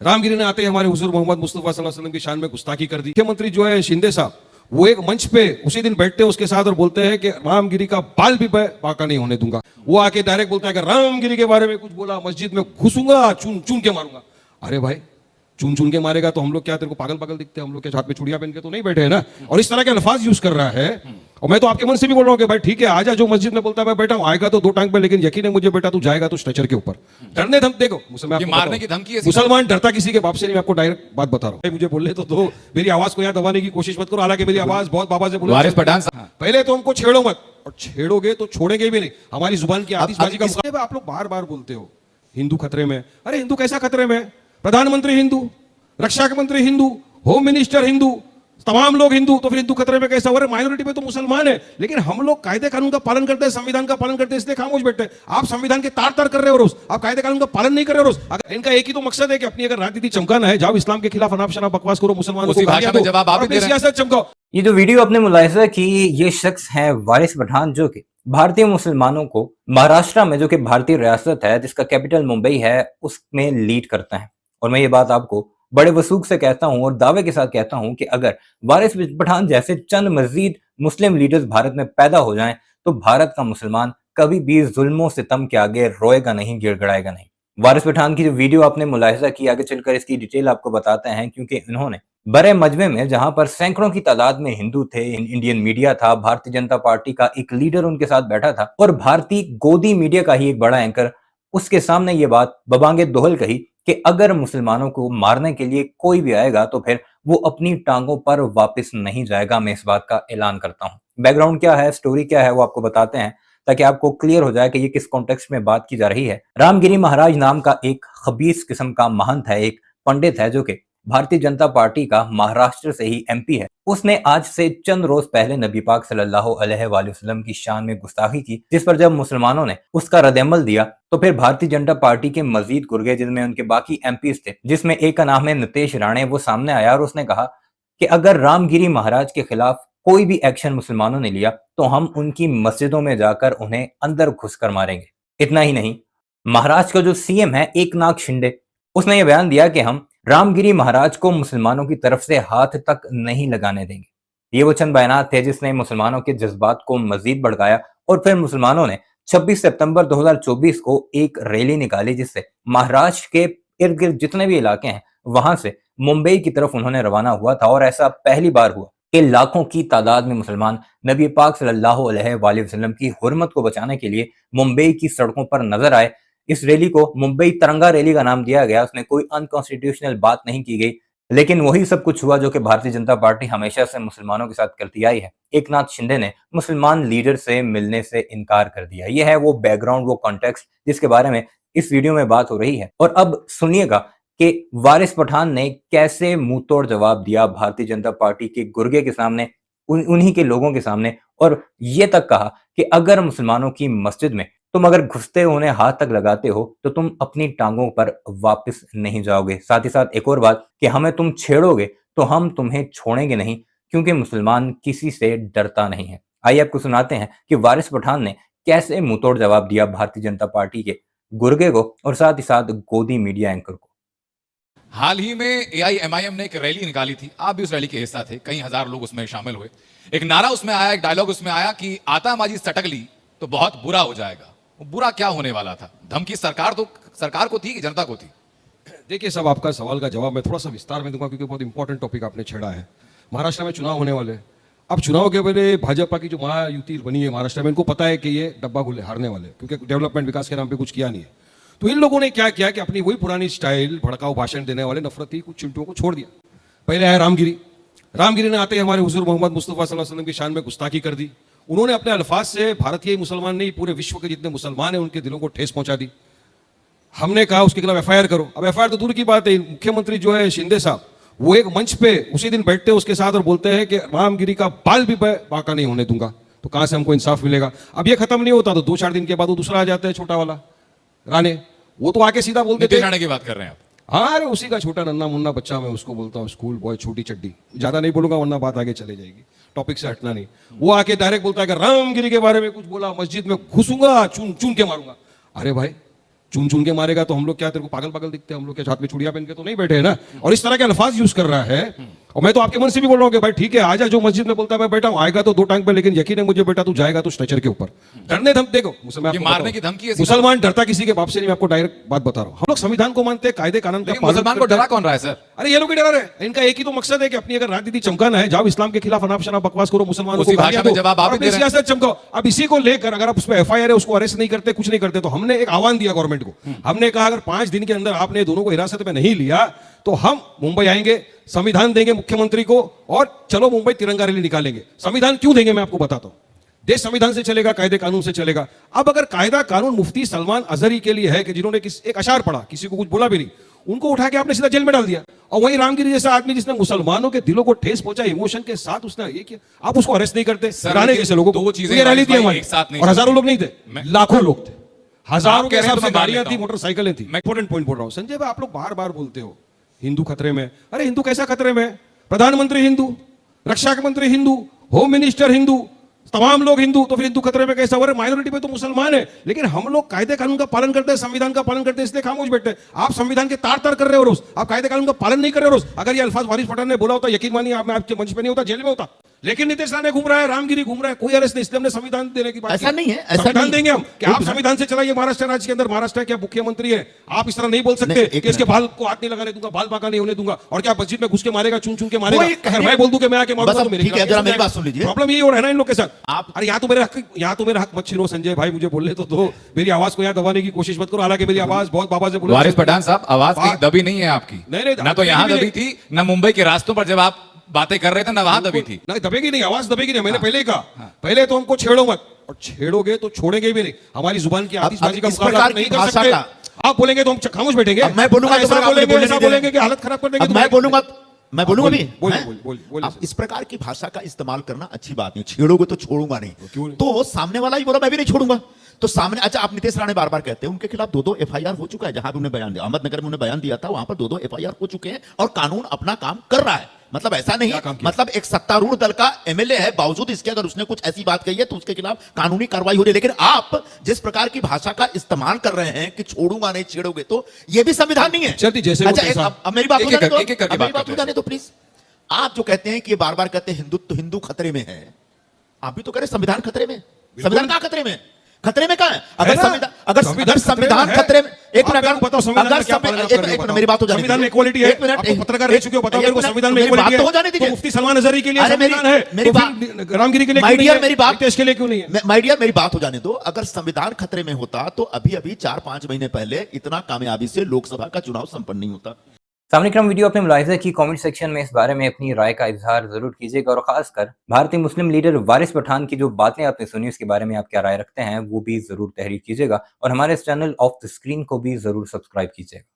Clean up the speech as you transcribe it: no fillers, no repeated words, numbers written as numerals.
रामगिरी ने आते ही हमारे हुजूर मोहम्मद मुस्तफा सल्लल्लाहु अलैहि वसल्लम की शान में गुस्ताखी कर दी। मुख्यमंत्री जो है शिंदे साहब, वो एक मंच पे उसी दिन बैठते हैं उसके साथ और बोलते हैं कि रामगिरी का बाल भी मैं बाका नहीं होने दूंगा। वो आके डायरेक्ट बोलता है कि रामगिरी के बारे में कुछ बोला मस्जिद में घुसूंगा, चुन चुन के मारूंगा। अरे भाई, चुन चुन के मारेगा तो हम लोग क्या तेरे को पागल पागल दिखते हैं? हम लोग के हाथ में चूड़ियां पहन के तो नहीं बैठे हैं ना। और इस तरह के अल्फाज यूज कर रहा है। और मैं तो आपके मन से भी बोल रहा हूँ कि भाई ठीक है, आजा, जो मस्जिद में बोलता है मैं बैठा हूँ, आएगा तो 2 टांग पे, लेकिन यकीन है मुझे बेटा तू जाएगा तो स्ट्रेचर के ऊपर। डरने धम देखो, मारने की धमकी है। मुसलमान डरता किसी के बाप से नहीं, मैं आपको डायरेक्ट बात बता रहा हूँ। मुझे बोलने तो दो, मेरी आवाज को यहाँ दबाने की कोशिश मत करो। हालांकि मेरी आवाज बहुत बाबा से वारिस पठान पहले तो हमको छेड़ो मत, और छेड़ोगे तो छोड़ेंगे भी नहीं। हमारी जुबान की आतिशबाजी का मुकाबला। आप लोग बार बार बोलते हो हिंदू खतरे में। अरे हिंदू कैसा खतरे में? प्रधानमंत्री हिंदू, रक्षा मंत्री हिंदू, होम मिनिस्टर हिंदू, तमाम लोग हिंदू, तो फिर हिंदू खतरे में कैसा हो रहा है? माइनॉरिटी में तो मुसलमान है, लेकिन हम लोग कायदे कानून का पालन करते हैं, संविधान का पालन करते हैं, इसलिए खामोश बैठते हैं। आप संविधान के तार तार कर रहे हो रोज, आप कायदे कानून का पालन नहीं कर रहे हो रोज। अगर इनका एक ही तो मकसद है कि अपनी अगर राजनीति चमकाना है, जाओ इस्लाम के खिलाफ अनाप शनाप बकवास करो, मुसलमानों को गालियां दो, जवाब आप दे सियासत चमकाओ। ये जो वीडियो आपने मुलाहिजा की, ये शख्स है वारिस पठान, जो कि भारतीय मुसलमानों को महाराष्ट्र में, जो कि भारतीय रियासत है जिसका कैपिटल मुंबई है, उसमें लीड करता है। और मैं ये बात आपको बड़े वसूख से कहता हूं और दावे के साथ कहता हूं कि अगर वारिस पठान जैसे चंद मजीद मुस्लिम लीडर्स भारत में पैदा हो जाएं, तो भारत का मुसलमान कभी भी जुल्मों सितम के आगे रोएगा नहीं, गिड़गिड़ाएगा नहीं। वारिस पठान की जो वीडियो आपने मुलाहिजा की, आगे चलकर इसकी डिटेल आपको बताते हैं, क्योंकि इन्होंने बड़े मजमे में, जहां पर सैकड़ों की तादाद में हिंदू थे, इंडियन मीडिया था, भारतीय जनता पार्टी का एक लीडर उनके साथ बैठा था और भारतीय गोदी मीडिया का ही एक बड़ा एंकर, उसके सामने ये बात बबांगे दोहल कही कि अगर मुसलमानों को मारने के लिए कोई भी आएगा तो फिर वो अपनी टांगों पर वापस नहीं जाएगा। मैं इस बात का ऐलान करता हूं। बैकग्राउंड क्या है, स्टोरी क्या है, वो आपको बताते हैं ताकि आपको क्लियर हो जाए कि ये किस कॉन्टेक्स्ट में बात की जा रही है। रामगिरी महाराज नाम का एक खबीस किस्म का महंत है, एक पंडित है, जो कि भारतीय जनता पार्टी का महाराष्ट्र से ही एमपी है। उसने आज से चंद रोज पहले नबी पाक सल्लल्लाहु अलैहि वसल्लम की शान में गुस्ताखी की, जिस पर जब मुसलमानों ने उसका रद्द-ए-अमल दिया तो फिर भारतीय जनता पार्टी के मजीद गुर्गे, जिनमें उनके बाकी एमपीज थे, जिसमें एक का नाम है नितेश राणे, वो सामने आया और उसने कहा कि अगर रामगिरी महाराज के खिलाफ कोई भी एक्शन मुसलमानों ने लिया तो हम उनकी मस्जिदों में जाकर उन्हें अंदर घुसकर मारेंगे। इतना ही नहीं, महाराष्ट्र का जो सीएम है एकनाथ शिंदे, उसने ये बयान दिया कि हम रामगिरी महाराज को मुसलमानों की तरफ से हाथ तक नहीं लगाने देंगे। ये वो चंद बयानात थे जिसने मुसलमानों के जज्बात को मजीद भड़काया और फिर मुसलमानों ने 26 सितंबर 2024 को एक रैली निकाली, जिससे महाराष्ट्र के इर्द गिर्द जितने भी इलाके हैं वहां से मुंबई की तरफ उन्होंने रवाना हुआ था। और ऐसा पहली बार हुआ कि लाखों की तादाद में मुसलमान नबी पाक सल्लल्लाहु अलैहि वसल्लम की हुर्मत को बचाने के लिए मुंबई की सड़कों पर नजर आए। इस रैली को मुंबई तिरंगा रैली का नाम दिया गया। उसमें कोई अनकॉन्स्टिट्यूशनल बात नहीं की गई, लेकिन वही सब कुछ हुआ जो कि भारतीय जनता पार्टी हमेशा से मुसलमानों के साथ करती आई है। एकनाथ शिंदे ने मुसलमान लीडर से मिलने से इनकार कर दिया। यह है वो बैकग्राउंड, वो कॉन्टेक्स्ट जिसके बारे में इस वीडियो में बात हो रही है। और अब सुनिएगा कि वारिस पठान ने कैसे मुंह तोड़ जवाब दिया भारतीय जनता पार्टी के गुर्गे के सामने, उन्हीं के लोगों के सामने, और ये तक कहा कि अगर मुसलमानों की मस्जिद में तुम अगर घुसते हो, उन्हें हाथ तक लगाते हो, तो तुम अपनी टांगों पर वापस नहीं जाओगे। साथ ही साथ एक और बात कि हमें तुम छेड़ोगे तो हम तुम्हें छोड़ेंगे नहीं, क्योंकि मुसलमान किसी से डरता नहीं है। आइए आपको सुनाते हैं कि वारिस पठान ने कैसे मुंहतोड़ जवाब दिया भारतीय जनता पार्टी के गुर्गे को और साथ ही साथ गोदी मीडिया एंकर को। हाल ही में एआईएमआईएम ने एक रैली निकाली थी, आप भी उस रैली के हिस्सा थे, कई हजार लोग उसमें शामिल हुए। एक नारा उसमें आया, एक डायलॉग उसमें आया कि आतामाजी सटक ली तो बहुत बुरा हो जाएगा। वो बुरा क्या होने वाला था? धमकी सरकार को थी कि जनता को थी? देखिए साहब, आपका सवाल का जवाब मैं थोड़ा सा विस्तार में दूंगा, क्योंकि बहुत इंपॉर्टेंट टॉपिक आपने छेड़ा है। महाराष्ट्र में चुनाव होने वाले, अब चुनाव के पहले भाजपा की जो महायुति बनी है महाराष्ट्र में, इनको पता है कि ये डब्बा गुल्ले हारने वाले, क्योंकि डेवलपमेंट विकास के नाम पे कुछ किया नहीं है। तो इन लोगों ने क्या किया कि अपनी वही पुरानी स्टाइल, भड़काऊ भाषण देने वाले नफरती कुछ चिंटुओं को छोड़ दिया। पहले आया रामगिरी ने आते ही हमारे हुजूर मोहम्मद मुस्तफा सल्लल्लाहु अलैहि वसल्लम की शान में गुस्ताखी कर दी। उन्होंने अपने अल्फाज से भारतीय मुसलमान नहीं, पूरे विश्व के जितने मुसलमान हैं उनके दिलों को ठेस पहुंचा दी। हमने कहा उसके खिलाफ एफआईआर करो। अब एफआईआर तो दूर की बात है, मुख्यमंत्री जो है शिंदे साहब, वो एक मंच पे उसी दिन बैठते हैं उसके साथ और बोलते हैं कि रामगिरी का बाल भी मैं बाका नहीं होने दूंगा। तो कहां से हमको इंसाफ मिलेगा? अब ये खत्म नहीं होता तो 2-4 दिन के बाद वो दूसरा आ जाता है, छोटा वाला राणे, वो तो आके सीधा बोलते थे। राणे की बात कर रहे हैं आप? हाँ, अरे उसी का छोटा नन्ना मुन्ना बच्चा, मैं उसको बोलता हूँ स्कूल बॉय, छोटी चड्डी। ज्यादा नहीं बोलूंगा वरना बात आगे चले जाएगी, टॉपिक से हटना नहीं। वो आके डायरेक्ट बोलता है कि रामगिरी के बारे में कुछ बोला मस्जिद में घुसूंगा, चुन चुन के मारूंगा। अरे भाई, चुन चुन के मारेगा तो हम लोग क्या तेरे को पागल पागल दिखते हैं? हम लोग क्या हाथ में चूड़ियां पहन के तो नहीं बैठे हैं ना। और इस तरह के अल्फाज यूज कर रहा है। और मैं तो आपके मन से भी बोल रहा हूँ कि भाई ठीक है, आजा, जो मस्जिद में बोलता है मैं बैठा हूँ, आएगा तो 2 टांग पे, लेकिन यकीन है मुझे बेटा तू जाएगा तो स्ट्रेचर के ऊपर। डरने धम देखो ये मारने की धमकी है। मुसलमान डरता किसी के बाप से नहीं, मैं आपको डायरेक्ट बात बता रहा हूँ। हम लोग संविधान को मानते हैं, कायदे कानून का पालन मुसलमान को डरा कौन रहा है सर? अरे ये लोग ही डरा रहे हैं। इनका एक ही तो मकसद है कि अपनी अगर राजनीति चमकाना है, जाओ इस्लाम के खिलाफ अनाप शनाप बकवास करो, मुसलमानों को उसी भाषा में जवाब आप ही दे रहे हैं। सियासत चमकाओ। अब इसी को लेकर अगर आप उस पर एफआईआर है, उसको अरेस्ट नहीं करते, कुछ नहीं करते, तो हमने एक आह्वान दिया गवर्नमेंट को। हमने कहा अगर 5 दिन के अंदर आपने दोनों को हिरासत में नहीं लिया तो हम मुंबई आएंगे, संविधान देंगे मुख्यमंत्री को और चलो मुंबई तिरंगा रैली निकालेंगे। संविधान क्यों देंगे मैं आपको बताता हूं। देश संविधान से चलेगा, कायदे कानून से चलेगा। अब अगर कायदा कानून मुफ्ती सलमान अजहरी के लिए है कि जिन्होंने एक अशार पढ़ा, किसी को कुछ बोला भी नहीं, उनको उठा के आपने सीधा जेल में डाल दिया। और वही रामगिरी जैसा आदमी जिसने मुसलमानों के दिलों को ठेस पहुंचा, इमोशन के साथ उसने ये किया, आप उसको अरेस्ट नहीं करते? कैसे लोगों को? 2 चीजें रैली थी हमारी, एक साथ नहीं और हजारों लोग नहीं थे, लाखों लोग थे, हजारों के हिसाब से मैं मान गाड़ियां लेता थी, हूं। मोटरसाइकिलें थी। मैं इंपॉर्टेंट पॉइंट बोल रहा हूं संजय भाई, आप लोग बार बार बोलते हो हिंदू खतरे में। अरे हिंदू कैसा खतरे में? प्रधानमंत्री हिंदू, रक्षा मंत्री हिंदू, होम मिनिस्टर हिंदू, तमाम लोग हिंदू, तो फिर हिंदू खतरे में कैसा? अरे माइनॉरिटी में तो मुसलमान है, लेकिन हम लोग कायदे कानून का पालन करते हैं, संविधान का पालन करते हैं, इसलिए खामोश बैठते हैं। आप संविधान के तार तार कर रहे हो रोज, आप कायदे कानून का पालन नहीं कर रहे हो रोज। अगर ये अल्फाज वारिस पठान ने बोला होता, यकीन मानिए आप, मैं आपके मंच पे नहीं होता, जेल में होता। लेकिन नीतीश राणे घूम रहा है, रामगिरी घूम रहा है, कोई अरेस्ट नहीं, इसलिए हमने संविधान देने की बात ऐसा की। नहीं है, ऐसा संविधान नहीं। देंगे हम कि आप संविधान से चलाइए महाराष्ट्र राज्य के अंदर। महाराष्ट्र क्या मुख्यमंत्री है, आप इस तरह नहीं बोल नहीं, सकते एक कि इसके मिनट। बाल को हाथ नहीं लगाने दूंगा, बाल बांका नहीं होने दूंगा। और क्या मस्जिद में घुस के मारेगा, चुन चुन के वो मारेगा? एक अगर कहने- मैं बोल दूं कि मैं आके मारूंगा बस तो अब मेरे ठीक है, खिलाफ जरा केस मेरी हो बात सुन लीजिए। प्रॉब्लम यही हो रहा है ना इन लोग के साथ। आप- अरे यहाँ तो मेरा हक मत छीनो संजय भाई, मुझे बोलने तो दो, मेरी आवाज को यहाँ दबाने की कोशिश मत करो। हालांकि मेरी आवाज बहुत बाबा से बोल वारिस पठान साहब, आवाज कहीं दबी नहीं है आपकी। नहीं, ना तो यहाँ दबी दबी थी, ना मुंबई के रास्तों पर जब आप बातें कर रहे थे, ना वहां दबी थी। नहीं, दबेगी नहीं, आवाज दबेगी नहीं। मैंने पहले ही कहा, पहले तो हमको छेड़ो मत, और छेड़ोगे तो छोड़ेंगे भी नहीं। हमारी जुबान की आतिशबाजी का इस मुकाबला प्रकार आप नहीं की कर भाषा सकते। का- आप बोलेंगे तो हम खामोश बैठेंगे। अब मैं बोलूंगा तो ऐसा फिर आप मुझे बोलेंगे, बोलने ऐसा नहीं दे बोलेंगे रहे। कि हालत खराब कर देंगे। अब तो मैं बोलूंगा, मैं बोलूंगा भी। बोलिए, हैं? बोलिए, अब सर। इस प्रकार की भाषा का इस्तेमाल करना अच्छी बात नहीं। छेड़ोगे तो छोड़ूंगा क्यों नहीं, नहीं? तो सामने वाला ही बोला मैं भी नहीं छोड़ूंगा। तो सामने, अच्छा, आप नीतीश राणे बार बार कहते हैं उनके खिलाफ 2-2 एफआईआर हो चुका है। जहां भी उन्हें बयान दिया, अहमदनगर में उन्हें बयान दिया था, वहां पर 2-2 एफआईआर हो चुके हैं और कानून अपना काम कर रहा है। मतलब ऐसा नहीं, क्या काम किया? मतलब एक सत्तारूढ़ दल का एमएलए है, बावजूद इसके अगर उसने कुछ ऐसी बात कही है तो उसके खिलाफ कानूनी कार्रवाई हो रही है। लेकिन आप जिस प्रकार की भाषा का इस्तेमाल कर रहे हैं कि छोड़ूंगा नहीं, छेड़ोगे तो, ये भी संविधान नहीं है। चलती जैसे वो अच्छा, कैसा? अब मेरी बात हो एक-एक जाने दो, एक-एक करके अब मेरी बात बात हो करते जाने दो प्लीज। आप जो कहते हैं कि ये बार बार कहते हैं हिंदुत्व, हिंदू खतरे में है, आप भी तो कह रहे संविधान खतरे में। संविधान कहां खतरे में? खतरे में कहां है? अगर ना? संविधान, अगर संविधान है। खतरे में, एक आप मिनट, मेरे को बताओ संविधान में क्या पालन आप कर रहे हो? एक मिनट मेरी बात हो जाने संविधान में दीजिए। इक्वालिटी है। एक मिनट, आप तो पत्रकार रह चुके हो, बताओ मेरे को संविधान में मेरी बात इक्वालिटी तो है। हो जाने तो दीजिए। मुफ्ती सलमान अजहरी के लिए अरे संविधान है, मेरी तो बात, फिर रामगिरी के लिए माय क्यों नहीं डियर है? मेरी बात, नितेश के लिए क्यों नहीं है? माय डियर मेरी बात हो जाने दो। अगर संविधान खतरे में होता तो अभी अभी 4-5 महीने पहले इतना कामयाबी से लोकसभा का चुनाव संपन्न नहीं होता। सामने क्रम वीडियो अपने मुलाहिज़े की कमेंट सेक्शन में इस बारे में अपनी राय का इजहार जरूर कीजिएगा और खासकर भारतीय मुस्लिम लीडर वारिस पठान की जो बातें आपने सुनी उसके बारे में आप क्या राय रखते हैं वो भी जरूर तहरीर कीजिएगा और हमारे इस चैनल ऑफ द स्क्रीन को भी जरूर सब्सक्राइब कीजिएगा।